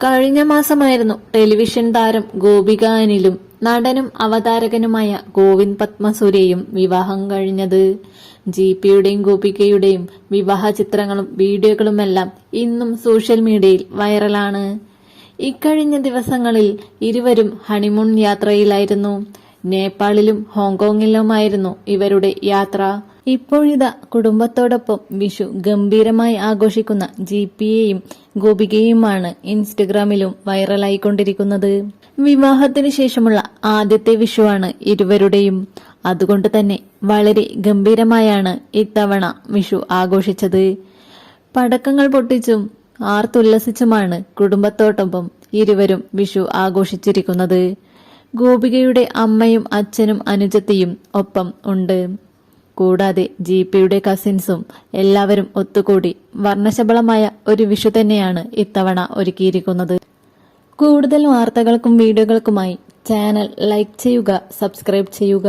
കഴിഞ്ഞ മാസമായിരുന്നു ടെലിവിഷൻ താരം ഗോപിക അനിലും നടനും അവതാരകനുമായ ഗോവിന്ദ് പത്മസൂര്യയും വിവാഹം കഴിഞ്ഞത്. ജിപിയുടെയും ഗോപികയുടെയും വിവാഹ ചിത്രങ്ങളും വീഡിയോകളുമെല്ലാം ഇന്നും സോഷ്യൽ മീഡിയയിൽ വൈറലാണ്. ഇക്കഴിഞ്ഞ ദിവസങ്ങളിൽ ഇരുവരും ഹണിമൂൺ യാത്രയിലായിരുന്നു. നേപ്പാളിലും ഹോങ്കോങ്ങിലുമായിരുന്നു ഇവരുടെ യാത്ര. ഇപ്പോഴിതാ കുടുംബത്തോടൊപ്പം വിഷു ഗംഭീരമായി ആഘോഷിക്കുന്ന ജിപിയെയും ഗോപികയുമാണ് ഇൻസ്റ്റഗ്രാമിലും വൈറലായിക്കൊണ്ടിരിക്കുന്നത്. വിവാഹത്തിന് ശേഷമുള്ള ആദ്യത്തെ വിഷുവാണ് ഇരുവരുടെയും. അതുകൊണ്ട് തന്നെ വളരെ ഗംഭീരമായാണ് ഇത്തവണ വിഷു ആഘോഷിച്ചത്. പടക്കങ്ങൾ പൊട്ടിച്ചും ആർത്തുല്ലസിച്ചുമാണ് കുടുംബത്തോടൊപ്പം ഇരുവരും വിഷു ആഘോഷിച്ചിരിക്കുന്നത്. ഗോപികയുടെ അമ്മയും അച്ഛനും അനുജത്തിയും ഒപ്പം ഉണ്ട്. കൂടാതെ ജിപിയുടെ കസിൻസും എല്ലാവരും ഒത്തുകൂടി വർണ്ണശബളമായ ഒരു വിഷു തന്നെയാണ് ഇത്തവണ ഒരുക്കിയിരിക്കുന്നത്. കൂടുതൽ വാർത്തകൾക്കും വീഡിയോകൾക്കുമായി ചാനൽ ലൈക്ക് ചെയ്യുക, സബ്സ്ക്രൈബ് ചെയ്യുക.